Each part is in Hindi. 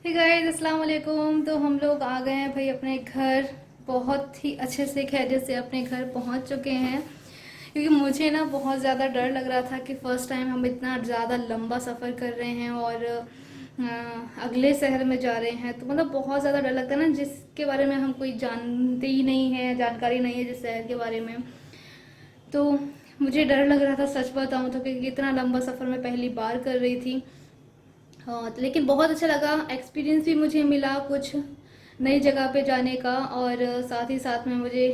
हे गाइस, अस्सलाम वालेकुम। तो हम लोग आ गए हैं भाई अपने घर। बहुत ही अच्छे से खैरियत से अपने घर पहुंच चुके हैं, क्योंकि मुझे ना बहुत ज़्यादा डर लग रहा था कि फ़र्स्ट टाइम हम इतना ज़्यादा लंबा सफ़र कर रहे हैं और अगले शहर में जा रहे हैं। तो मतलब बहुत ज़्यादा डर लगता है ना, जिसके बारे में हम कोई जानते ही नहीं है, जानकारी नहीं है जिस शहर के बारे में। तो मुझे डर लग रहा था, सच बताऊं तो, क्योंकि इतना लंबा सफ़र मैं पहली बार कर रही थी। हाँ, तो लेकिन बहुत अच्छा लगा, एक्सपीरियंस भी मुझे मिला कुछ नई जगह पे जाने का। और साथ ही साथ में मुझे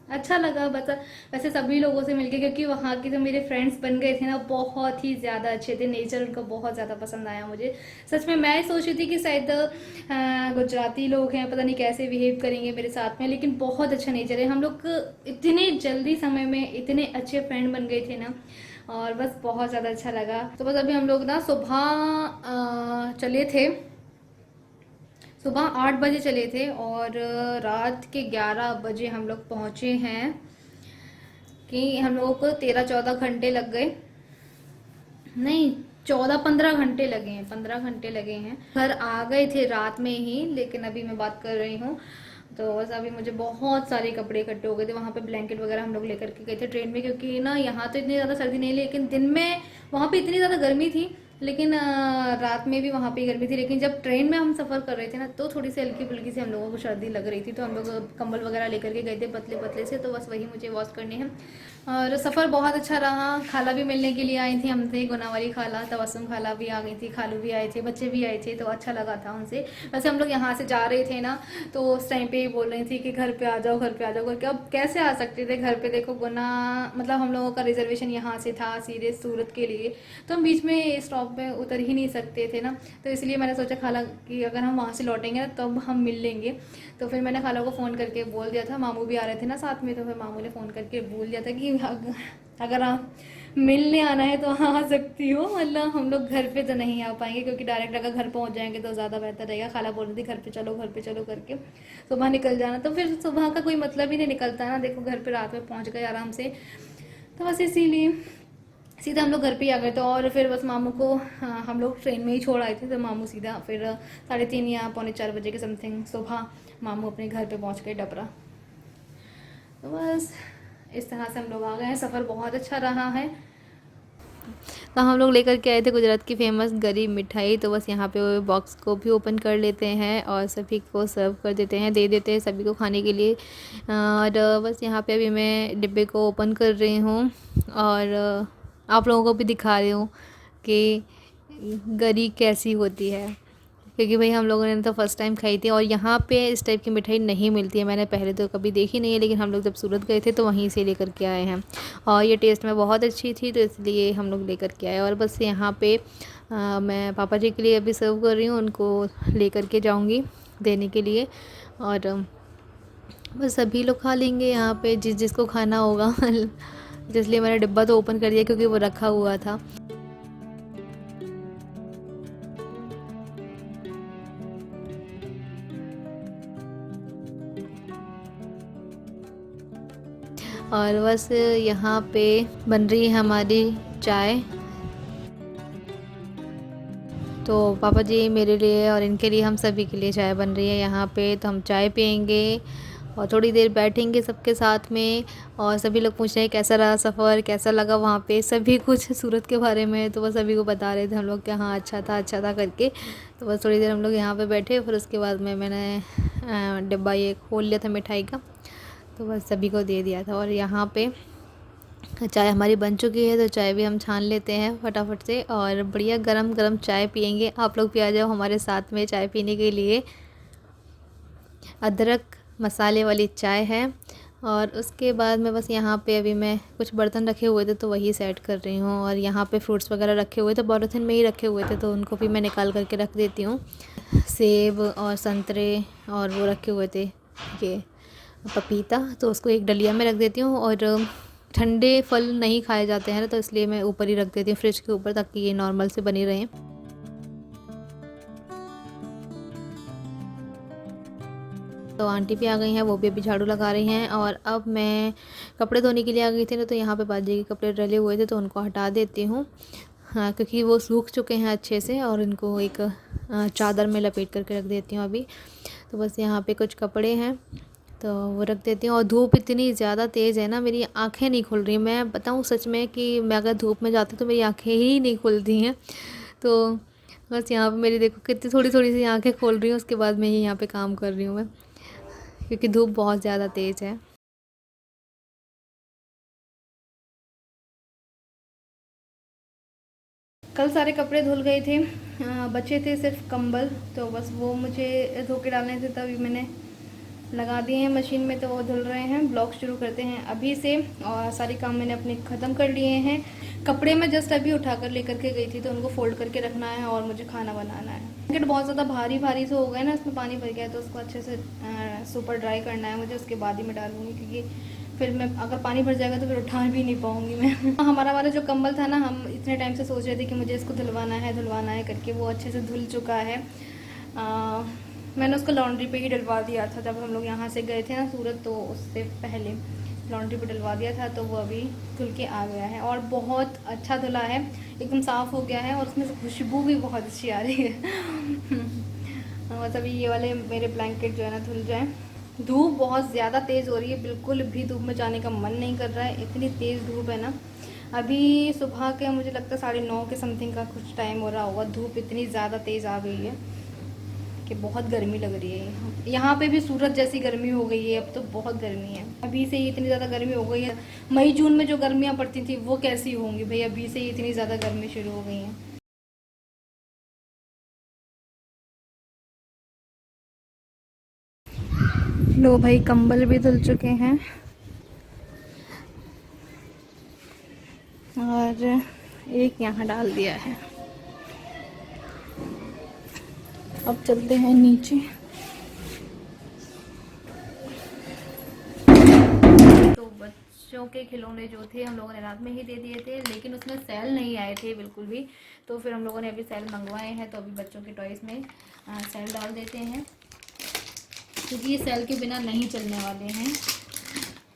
अच्छा लगा बता, वैसे सभी लोगों से मिलके, क्योंकि वहाँ के जो मेरे फ्रेंड्स बन गए थे ना, बहुत ही ज़्यादा अच्छे थे। नेचर उनका बहुत ज़्यादा पसंद आया मुझे। सच में मैं सोच रही थी कि शायद गुजराती लोग हैं, पता नहीं कैसे बिहेव करेंगे मेरे साथ में, लेकिन बहुत अच्छा नेचर है। हम लोग इतने जल्दी समय में इतने अच्छे फ्रेंड बन गए थे ना, और बस बहुत ज़्यादा अच्छा लगा। तो बस अभी हम लोग ना सुबह चले थे, सुबह 8 बजे चले थे और रात के 11 बजे हम लोग पहुँचे हैं। कि हम लोगों को 13-14 घंटे लग गए, नहीं 14-15 घंटे लगे हैं, 15 घंटे लगे हैं। घर आ गए थे रात में ही, लेकिन अभी मैं बात कर रही हूँ तो बस अभी मुझे बहुत सारे कपड़े इकट्ठे हो गए थे। वहाँ पे ब्लैंकेट वगैरह हम लोग लेकर के गए थे ट्रेन में, क्योंकि ना यहाँ तो इतनी ज़्यादा सर्दी नहीं, लेकिन दिन में वहाँ पे इतनी ज़्यादा गर्मी थी। लेकिन रात में भी वहाँ पे गर्मी थी, लेकिन जब ट्रेन में हम सफ़र कर रहे थे ना, तो थोड़ी सी हल्की फुल्की सी हम लोगों को सर्दी लग रही थी। तो हम लोग कंबल वगैरह लेकर के गए थे पतले पतले से, तो बस वही मुझे वॉश करने हैं। और सफ़र बहुत अच्छा रहा। खाला भी मिलने के लिए आई थी हमसे, गुना वाली खाला, तबस्सुम खाला भी आ गई थी, खालू भी आए थे, बच्चे भी आए थे, तो अच्छा लगा था उनसे। वैसे हम लोग यहाँ से जा रहे थे ना, तो उस टाइम पे बोल रही थी कि घर पे आ जाओ, घर पे आ जाओ करके। अब कैसे आ सकते थे घर पे, देखो गुना, मतलब हम लोगों का रिजर्वेशन यहाँ से था सीधे सूरत के लिए, तो हम बीच में स्टॉप में उतर ही नहीं सकते थे ना। तो इसलिए मैंने सोचा खाला कि अगर हम वहाँ से लौटेंगे ना तब हम मिल लेंगे। तो फिर मैंने खाला को फ़ोन करके बोल दिया था, मामू भी आ रहे थे ना साथ में, तो फिर मामू ने फ़ोन करके बोल दिया था कि अगर आप मिलने आना है तो आ सकती हो, मतलब हम लोग घर पे तो नहीं आ पाएंगे, क्योंकि डायरेक्ट अगर घर पहुंच जाएंगे तो ज़्यादा बेहतर रहेगा। खाला बोल रही थी घर पे चलो, घर पे चलो करके सुबह निकल जाना, तो फिर सुबह का कोई मतलब ही नहीं निकलता है ना। देखो घर पे रात में पहुंच गए आराम से, तो बस इसीलिए सीधा हम लोग घर पे ही आ गए थे। और फिर बस मामू को हम लोग ट्रेन में ही छोड़ आए थे, तो मामू सीधा फिर 3:30 या पौने 4 बजे के समथिंग सुबह मामू अपने घर पे पहुंच गए डबरा। तो बस इस तरह से हम लोग आ गए हैं। सफ़र बहुत अच्छा रहा है। तो हम लोग लेकर के आए थे गुजरात की फेमस गरीब मिठाई, तो बस यहाँ पे बॉक्स को भी ओपन कर लेते हैं और सभी को सर्व कर देते हैं, दे देते हैं सभी को खाने के लिए। और बस यहाँ पे अभी मैं डिब्बे को ओपन कर रही हूँ और आप लोगों को भी दिखा रही हूँ कि गरी कैसी होती है, क्योंकि भाई हम लोगों ने तो फर्स्ट टाइम खाई थी और यहाँ पे इस टाइप की मिठाई नहीं मिलती है। मैंने पहले तो कभी देखी नहीं है, लेकिन हम लोग जब सूरत गए थे तो वहीं से लेकर के आए हैं और ये टेस्ट में बहुत अच्छी थी, तो इसलिए हम लोग लेकर के आए। और बस यहाँ पे मैं पापा जी के लिए अभी सर्व कर रही हूँ, उनको लेकर के जाऊँगी देने के लिए। और बस सभी लोग खा लेंगे यहाँ पे जिस जिसको खाना होगा इसलिए मैंने डिब्बा तो ओपन कर दिया क्योंकि वो रखा हुआ था। और बस यहाँ पे बन रही है हमारी चाय। तो पापा जी मेरे लिए और इनके लिए, हम सभी के लिए चाय बन रही है यहाँ पे। तो हम चाय पियेंगे और थोड़ी देर बैठेंगे सबके साथ में। और सभी लोग पूछ रहे हैं कैसा रहा सफ़र, कैसा लगा वहाँ पे, सभी कुछ सूरत के बारे में। तो बस सभी को बता रहे थे हम लोग कि हाँ अच्छा था करके। तो बस थोड़ी देर हम लोग यहाँ पे बैठे, फिर उसके बाद में मैंने डिब्बा ये खोल लिया था मिठाई का, तो बस सभी को दे दिया था। और यहाँ पे चाय हमारी बन चुकी है, तो चाय भी हम छान लेते हैं फटाफट से और बढ़िया गरम गरम चाय पियेंगे। आप लोग भी आ जाओ हमारे साथ में चाय पीने के लिए। अदरक मसाले वाली चाय है। और उसके बाद में बस यहाँ पे अभी मैं कुछ बर्तन रखे हुए थे तो वही सेट कर रही हूँ। और यहाँ पे फ्रूट्स वगैरह रखे हुए थे, पॉलीथिन में ही रखे हुए थे, तो उनको भी मैं निकाल करके रख देती हूँ। सेब और संतरे और वो रखे हुए थे, ये पपीता, तो उसको एक डलिया में रख देती हूँ। और ठंडे फल नहीं खाए जाते हैं ना, तो इसलिए मैं ऊपर ही रख देती हूँ फ्रिज के ऊपर, ताकि ये नॉर्मल से बनी रहें। तो आंटी भी आ गई हैं, वो भी अभी झाड़ू लगा रही हैं। और अब मैं कपड़े धोने के लिए आ गई थी ना, तो यहाँ पे बाजी के कपड़े डले हुए थे तो उनको हटा देती हूँ। हाँ, क्योंकि वो सूख चुके हैं अच्छे से, और इनको एक चादर में लपेट करके रख देती हूँ अभी। तो बस यहाँ पे कुछ कपड़े हैं तो वो रख देती हूँ। और धूप इतनी ज़्यादा तेज़ है ना, मेरी आंखें नहीं खुल रही। मैं बताऊँ सच में कि मैं अगर धूप में जाती तो मेरी आंखें ही नहीं खुलती हैं। तो बस यहाँ पे मेरी देखो कितनी थोड़ी थोड़ी सी आंखें खोल रही हूँ, उसके बाद मैं ही यहाँ पे काम कर रही हूँ मैं, क्योंकि धूप बहुत ज़्यादा तेज़ है। कल सारे कपड़े धुल गए थे, बचे थे सिर्फ कंबल, तो बस वो मुझे धो के डालने थे, तभी मैंने लगा दिए हैं मशीन में, तो वो धुल रहे हैं। ब्लॉग शुरू करते हैं अभी से, और सारे काम मैंने अपने ख़त्म कर लिए हैं। कपड़े मैं जस्ट अभी उठा कर लेकर के गई थी, तो उनको फोल्ड करके रखना है और मुझे खाना बनाना है। ब्लैंकेट बहुत ज़्यादा भारी भारी से हो गए ना, इसमें पानी भर गया है, तो उसको अच्छे से सुपर ड्राई करना है मुझे, उसके बाद ही मैं डालूँगी, क्योंकि फिर मैं अगर पानी भर जाएगा तो फिर उठा भी नहीं पाऊँगी मैं। हमारा वाला जो कंबल था ना, हम इतने टाइम से सोच रहे थे कि मुझे इसको धुलवाना है करके, वो अच्छे से धुल चुका है। मैंने उसको लॉन्ड्री पे ही डलवा दिया था जब हम लोग यहाँ से गए थे ना सूरत, तो उससे पहले लॉन्ड्री पे डलवा दिया था, तो वो अभी धुल के आ गया है और बहुत अच्छा धुला है, एकदम साफ़ हो गया है, और उसमें से खुशबू भी बहुत अच्छी आ रही है। बस अभी ये वाले मेरे ब्लैंकेट जो है ना धुल जाए। धूप बहुत ज़्यादा तेज़ हो रही है, बिल्कुल भी धूप में जाने का मन नहीं कर रहा है, इतनी तेज़ धूप है ना। अभी सुबह के मुझे लगता है 9:30 के समथिंग का कुछ टाइम हो रहा होगा। धूप इतनी ज़्यादा तेज़ आ गई है कि बहुत गर्मी लग रही है। यहाँ पे भी सूरत जैसी गर्मी हो गई है, अब तो बहुत गर्मी है। अभी से ही इतनी ज़्यादा गर्मी हो गई है। मई जून में जो गर्मियाँ पड़ती थी वो कैसी होंगी भाई, अभी से ही इतनी ज़्यादा गर्मी शुरू हो गई है। लो भाई, कंबल भी धुल चुके हैं और एक यहाँ डाल दिया है। अब चलते हैं नीचे। तो बच्चों के खिलौने जो थे हम लोगों ने रात में ही दे दिए थे, लेकिन उसमें सेल नहीं आए थे बिल्कुल भी, तो फिर हम लोगों ने अभी सेल मंगवाए हैं। तो अभी बच्चों के टॉयज़ में सेल डाल देते हैं, क्योंकि ये सेल के बिना नहीं चलने वाले हैं,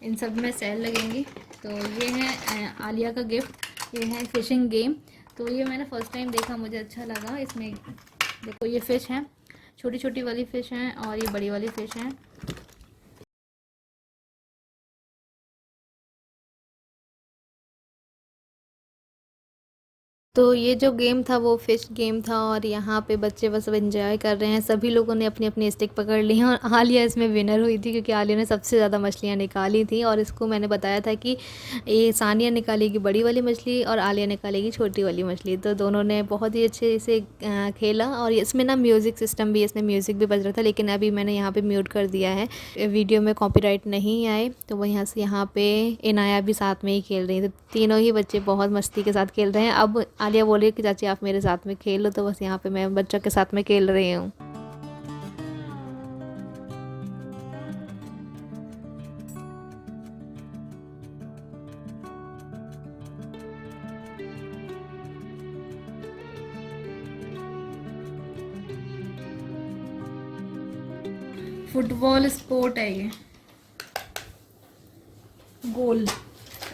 इन सब में सेल लगेंगी। तो ये है आलिया का गिफ्ट, ये है फ़िशिंग गेम। तो ये मैंने फ़र्स्ट टाइम देखा, मुझे अच्छा लगा। इसमें देखो ये फ़िश हैं, छोटी छोटी वाली फ़िश हैं और ये बड़ी वाली फ़िश हैं। तो ये जो गेम था वो फ़िश गेम था, और यहाँ पे बच्चे बस अब एंजॉय कर रहे हैं। सभी लोगों ने अपनी अपनी स्टिक पकड़ ली हैं, और आलिया इसमें विनर हुई थी, क्योंकि आलिया ने सबसे ज़्यादा मछलियाँ निकाली थी। और इसको मैंने बताया था कि ये सानिया निकालेगी बड़ी वाली मछली और आलिया निकालेगी छोटी वाली मछली। तो दोनों ने बहुत ही अच्छे से खेला। और इसमें ना म्यूज़िक सिस्टम भी, इसमें म्यूज़िक भी बज रहा था, लेकिन अभी मैंने यहाँ पर म्यूट कर दिया है, वीडियो में कॉपीराइट नहीं आए। तो वो यहाँ से यहाँ पे इनाया भी साथ में ही खेल रही थी। तो तीनों ही बच्चे बहुत मस्ती के साथ खेल रहे हैं। अब आलिया बोली कि चाची आप मेरे साथ में खेल लो, तो बस यहाँ पे मैं बच्चों के साथ में खेल रही हूँ। फुटबॉल स्पोर्ट है ये, गोल।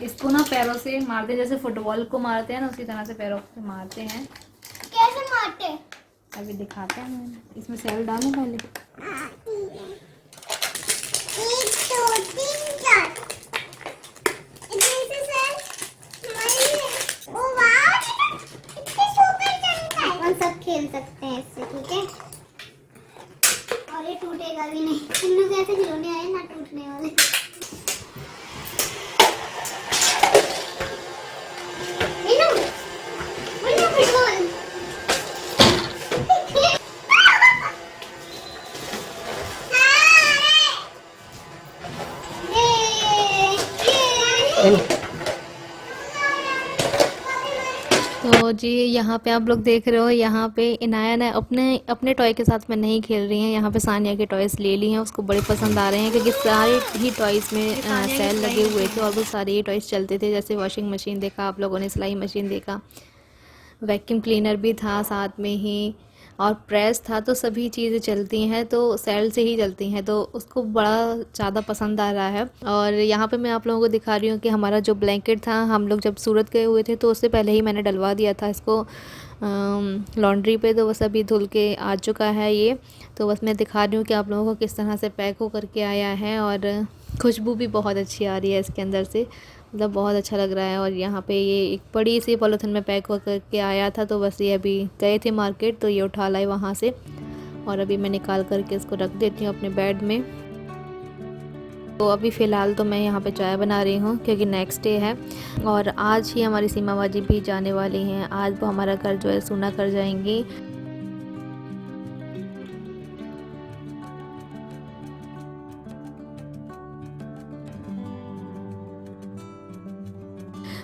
इसको ना पैरों से मारते हैं, जैसे फुटबॉल को मारते हैं ना, उसी तरह से पैरों से मारते हैं। कैसे मारते हैं? अभी दिखाते हैं। इसमें सेल डालूं पहले। 1 2 3 4 इतने से सेल। ओ वाह, कितने सुपर चलता है। हम सब खेल सकते हैं इससे, ठीक है? और ये टूटेगा भी नहीं। इनमें कैसे खिलौने आए ना टूटने वाले। तो जी यहाँ पे आप लोग देख रहे हो, यहाँ पे इनाया ने अपने अपने टॉय के साथ में नहीं खेल रही हैं। यहाँ पे सानिया के टॉयज़ ले लिए हैं, उसको बड़े पसंद आ रहे हैं, क्योंकि सारे ही टॉयज़ में सेल लगे हुए थे और वो सारे ही टॉयज़ चलते थे। जैसे वॉशिंग मशीन देखा आप लोगों ने, सिलाई मशीन देखा, वैक्यूम क्लीनर भी था साथ में ही, और प्रेस था, तो सभी चीज़ें चलती हैं तो सेल से ही चलती हैं, तो उसको बड़ा ज़्यादा पसंद आ रहा है। और यहाँ पे मैं आप लोगों को दिखा रही हूँ कि हमारा जो ब्लैंकेट था, हम लोग जब सूरत गए हुए थे तो उससे पहले ही मैंने डलवा दिया था इसको लॉन्ड्री पे, तो बस अभी धुल के आ चुका है ये। तो बस मैं दिखा रही हूँ कि आप लोगों को किस तरह से पैक हो करके आया है, और खुशबू भी बहुत अच्छी आ रही है इसके अंदर से, मतलब बहुत अच्छा लग रहा है। और यहाँ पे ये एक बड़ी सी पॉलीथिन में पैक हो करके आया था, तो बस ये अभी गए थे मार्केट तो ये उठा लाए वहाँ से, और अभी मैं निकाल करके इसको रख देती हूँ अपने बेड में। तो अभी फ़िलहाल तो मैं यहाँ पे चाय बना रही हूँ क्योंकि नेक्स्ट डे है, और आज ही हमारी सीमा बाजी भी जाने वाली हैं। आज वो हमारा घर जो है सूना कर जाएंगी।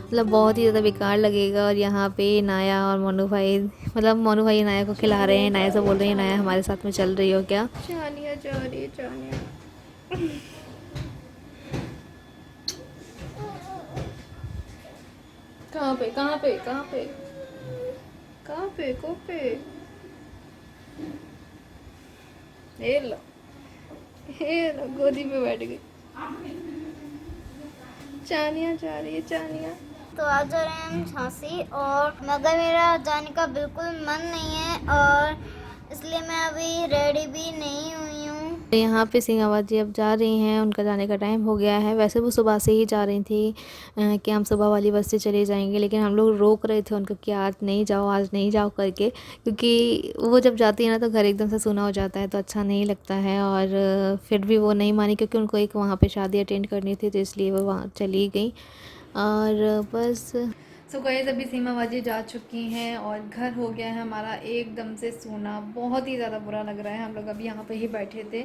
मतलब बहुत ही ज़्यादा बेकार लगेगा। और यहाँ पे नाया और मोनू भाई, मतलब मोनू भाई नाया को खिला रहे हैं। नाया से बोल रही है नाया हमारे साथ में चल रही हो क्या। चानिया जा रही है, चानिया। कहाँ पे कहाँ पे कहाँ पे कहाँ पे को पे ये लो गोदी में बैठ गई। चानिया जा रही है, चानिया। तो आज जा रहे हैं हम झांसी, और मगर मेरा जाने का बिल्कुल मन नहीं है, और इसलिए मैं अभी रेडी भी नहीं हुई हूँ। तो यहाँ पे सिंगाबाद अब जा रही हैं, उनका जाने का टाइम हो गया है। वैसे वो सुबह से ही जा रही थी कि हम सुबह वाली बस से चले जाएंगे, लेकिन हम लोग रोक रहे थे उनको कि आज नहीं जाओ, आज नहीं जाओ करके, क्योंकि वो जब जाती है ना तो घर एकदम से सूना हो जाता है तो अच्छा नहीं लगता है। और फिर भी वो नहीं मानी क्योंकि उनको एक वहाँ पे शादी अटेंड करनी थी, तो इसलिए वो वहाँ चली गई। और बस सो गाइस अभी सीमा बाजी जा चुकी हैं और घर हो गया है हमारा एकदम से सूना। बहुत ही ज़्यादा बुरा लग रहा है। हम लोग अभी यहाँ पे ही बैठे थे,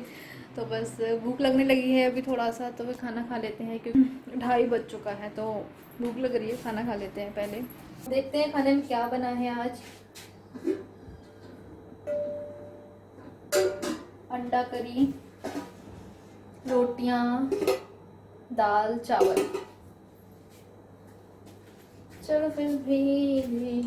तो बस भूख लगने लगी है अभी थोड़ा सा, तो फिर खाना खा लेते हैं क्योंकि 2:30 बज चुका है, तो भूख लग रही है। खाना खा लेते हैं पहले, देखते हैं खाने में क्या बना है आज। अंडा करी, रोटियाँ, दाल चावल। चलो फिर भी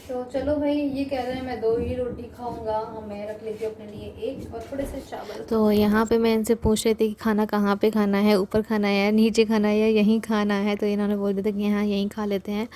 तो चलो भाई, ये कह रहे हैं मैं 2 ही रोटी खाऊंगा, मैं रख लेती हूँ अपने लिए एक, और थोड़े से चावल। तो यहाँ पे मैं इनसे पूछ रही थी कि खाना कहाँ पे खाना है, ऊपर खाना है या नीचे खाना है या यहीं खाना है, तो इन्होंने बोल दिया था कि यहाँ यहीं खा लेते हैं।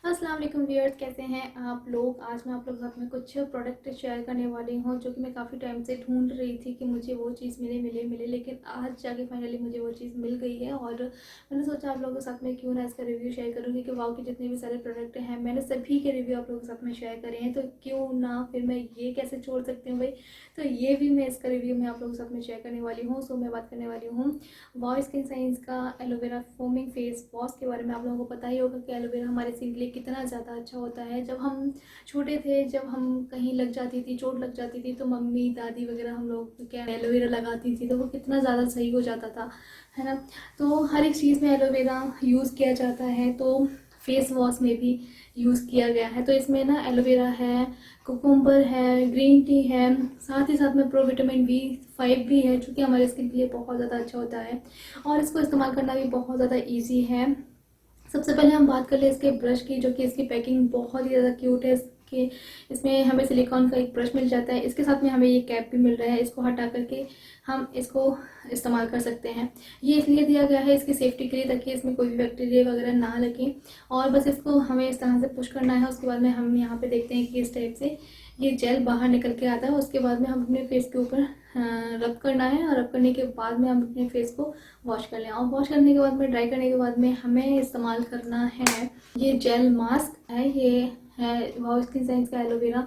अस्सलाम वालेकुम व्यूअर्स, कैसे हैं आप लोग। आज मैं आप लोगों के साथ में कुछ प्रोडक्ट शेयर करने वाली हूँ जो कि मैं काफ़ी टाइम से ढूंढ रही थी कि मुझे वो चीज़ मिले, लेकिन आज जाके फाइनली मुझे वो चीज़ मिल गई है। और मैंने सोचा आप लोगों के साथ में क्यों ना इसका रिव्यू शेयर करूँगी कि वाव के जितने भी सारे प्रोडक्ट हैं मैंने सभी के रिव्यू आप लोगों के साथ में शेयर करे हैं, तो क्यों ना फिर मैं ये कैसे छोड़ सकती हूँ भाई। तो ये भी मैं इसका रिव्यू मैं आप लोगों के साथ में शेयर करने वाली हूँ। सो मैं बात करने वाली हूँ वाव स्किन साइंस का एलोवेरा फोमिंग फेस वॉश के बारे में। आप लोगों को पता ही होगा कि एलोवेरा हमारे स्किन के लिए कितना ज़्यादा अच्छा होता है। जब हम छोटे थे, जब हम कहीं लग जाती थी, चोट लग जाती थी, तो मम्मी दादी वगैरह हम लोग क्या एलोवेरा लगाती थी, तो वो कितना ज़्यादा सही हो जाता था, है ना। तो हर एक चीज़ में एलोवेरा यूज़ किया जाता है, तो फेस वॉश में भी यूज़ किया गया है। तो इसमें ना एलोवेरा है, कुकुम्बर है, ग्रीन टी है, साथ ही साथ में प्रो विटामिन B5 भी है, जो कि हमारे स्किन के लिए बहुत ज़्यादा अच्छा होता है, और इसको इस्तेमाल करना भी बहुत ज़्यादा ईजी है। सबसे पहले हम बात कर ले इसके ब्रश की, जो कि इसकी पैकिंग बहुत ही ज़्यादा क्यूट है। इसमें हमें सिलिकॉन का एक ब्रश मिल जाता है, इसके साथ में हमें ये कैप भी मिल रहा है। इसको हटा करके हम इसको इस्तेमाल कर सकते हैं। ये इसलिए दिया गया है इसकी सेफ्टी के लिए, ताकि इसमें कोई भी बैक्टीरिया वगैरह ना लगे। और बस इसको हमें इस तरह से पुश करना है। उसके बाद में हम यहाँ पे देखते हैं कि इस टाइप से ये जेल बाहर निकल के आता है। उसके बाद में हम अपने फेस के ऊपर रब करना है, और रब करने के बाद में हम अपने फेस को वॉश कर लें। और वॉश करने के बाद में, ड्राई करने के बाद में हमें इस्तेमाल करना है ये जेल मास्क है। ये है वाव स्किन साइंस का aloe vera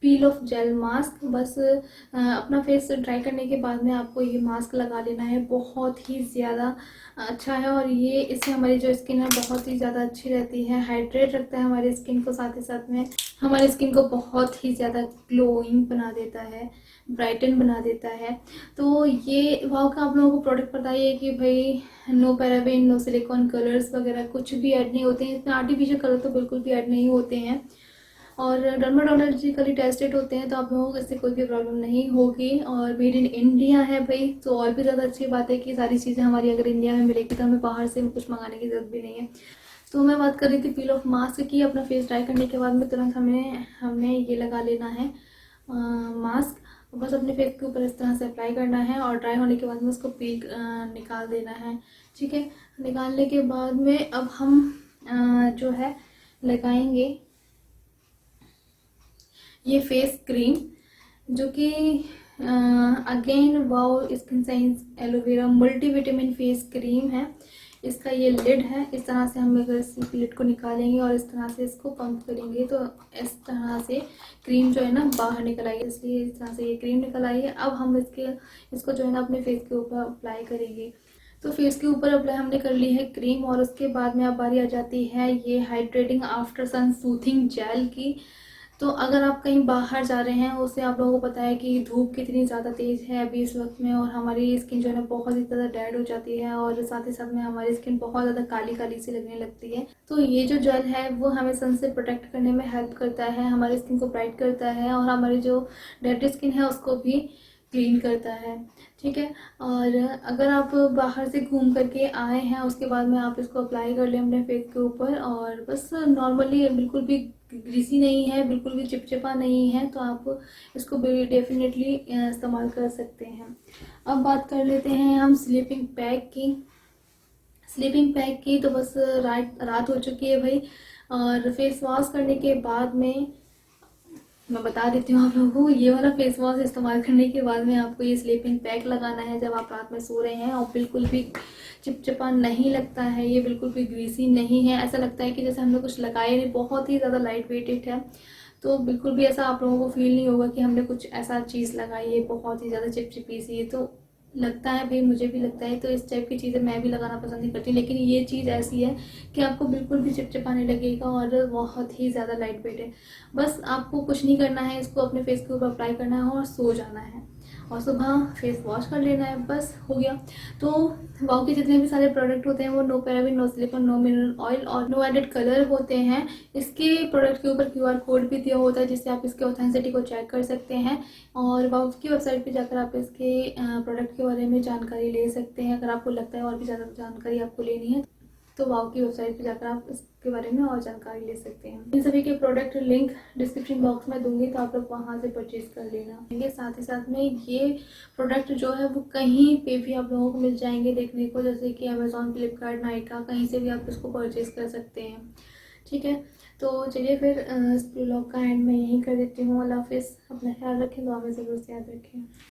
peel off gel mask. बस अपना फेस ड्राई करने के बाद में आपको ये मास्क लगा लेना है। बहुत ही ज़्यादा अच्छा है, और ये इससे हमारी जो स्किन है बहुत ही ज़्यादा अच्छी रहती है, हाइड्रेट रखता है हमारी स्किन को, साथ ही साथ में हमारी स्किन को बहुत ही ज़्यादा ग्लोइंग बना देता है, ब्राइटन बना देता है। तो ये वाव का आप लोगों को प्रोडक्ट पता ही है कि भाई no paraben, no silicone colours वगैरह कुछ भी ऐड नहीं होते हैं इसमें। आर्टिफिशियल कलर तो बिल्कुल भी ऐड नहीं होते हैं। और डर्माटोलॉजिकली टेस्टेड होते हैं, तो आप लोगों को इससे कोई भी प्रॉब्लम नहीं होगी। और मेड इन इंडिया है भाई, तो और भी ज़्यादा अच्छी बात है कि सारी चीज़ें हमारी अगर इंडिया में मिलेगी तो हमें बाहर से कुछ मंगाने की ज़रूरत भी नहीं है। तो मैं बात कर रही थी पील ऑफ मास्क की। अपना फेस ड्राई करने के बाद में तुरंत हमने ये लगा लेना है मास्क। बस अपने फेस के ऊपर इस तरह से अप्लाई करना है और ड्राई होने के बाद में उसको पील निकाल देना है। ठीक है, निकालने के बाद में अब हम जो है लगाएंगे ये फेस क्रीम, जो कि again wow skin science aloe vera multivitamin face cream है। इसका ये लिड है। इस तरह से हम अगर इस लिड को निकालेंगे और इस तरह से इसको पंप करेंगे तो इस तरह से क्रीम जो है ना बाहर निकल आएगी, इसलिए इस तरह से ये क्रीम निकल आई है। अब हम इसको जो है ना अपने फेस के ऊपर अप्लाई करेंगे। तो फेस के ऊपर अप्लाई हमने कर ली है क्रीम, और उसके बाद में अब बारी आ जाती है ये hydrating after sun soothing gel की। तो अगर आप कहीं बाहर जा रहे हैं, उससे आप लोगों को पता है कि धूप कितनी ज़्यादा तेज़ है अभी इस वक्त में, और हमारी स्किन जो है ना बहुत ही ज़्यादा डेड हो जाती है, और साथ ही साथ में हमारी स्किन बहुत ज़्यादा काली काली सी लगने लगती है। तो ये जो जेल है वो हमें सन से प्रोटेक्ट करने में हेल्प करता है, हमारी स्किन को ब्राइट करता है, और हमारी जो डेड स्किन है उसको भी क्लीन करता है। ठीक है, और अगर आप बाहर से घूम करके आए हैं उसके बाद में आप इसको अप्लाई कर लें अपने फेस के ऊपर, और बस नॉर्मली बिल्कुल भी ग्रीसी नहीं है, बिल्कुल भी चिपचिपा नहीं है, तो आप इसको डेफिनेटली इस्तेमाल कर सकते हैं। अब बात कर लेते हैं हम स्लीपिंग पैक की। तो बस रात हो चुकी है भाई, और फेस वॉश करने के बाद में मैं बता देती हूँ आप लोगों को, ये वाला फेस वॉश इस्तेमाल करने के बाद में आपको ये स्लीपिंग पैक लगाना है जब आप रात में सो रहे हैं, और बिल्कुल भी चिपचिपा नहीं लगता है, ये बिल्कुल भी ग्रीसी नहीं है। ऐसा लगता है कि जैसे हमने कुछ लगाया नहीं, बहुत ही ज़्यादा लाइट वेटेड है। तो बिल्कुल भी ऐसा आप लोगों को फील नहीं होगा कि हमने कुछ ऐसा चीज़ लगाई है बहुत ही ज़्यादा चिपचिपी सी। तो लगता है भाई, मुझे भी लगता है, तो इस टाइप की चीज़ें मैं भी लगाना पसंद नहीं करती, लेकिन ये चीज़ ऐसी है कि आपको बिल्कुल भी चिपचिपा नहीं लगेगा और बहुत ही ज़्यादा लाइट वेट है। बस आपको कुछ नहीं करना है, इसको अपने फेस के ऊपर अप्लाई करना है और सो जाना है, और सुबह फेस वॉश कर लेना है, बस हो गया। तो वाओ के जितने भी सारे प्रोडक्ट होते हैं वो no paraben, no silicone, no mineral oil और नो एडेड कलर होते हैं। इसके प्रोडक्ट के ऊपर QR कोड भी दिया होता है जिससे आप इसके ऑथेंसिटी को चेक कर सकते हैं, और वाओ की वेबसाइट पे जाकर आप इसके प्रोडक्ट के बारे में जानकारी ले सकते हैं। अगर आपको लगता है और भी ज़्यादा जानकारी आपको लेनी है तो वाओ की वेबसाइट पे जाकर आप इसके बारे में और जानकारी ले सकते हैं। इन सभी के प्रोडक्ट लिंक डिस्क्रिप्शन बॉक्स में दूंगी, तो आप लोग वहाँ से परचेज कर लेना। साथ ही साथ में ये प्रोडक्ट जो है वो कहीं पे भी आप लोगों को मिल जाएंगे देखने को, जैसे कि अमेजोन, फ्लिपकार्ट, नायका, कहीं से भी आप इसको परचेज कर सकते हैं। ठीक है, तो चलिए फिर इस ब्लॉग का एंड मैं यहीं कर देती हूँ। अल्लाह हाफिज़, अपना ख्याल रखें, दुआ में ज़रूर से याद रखें।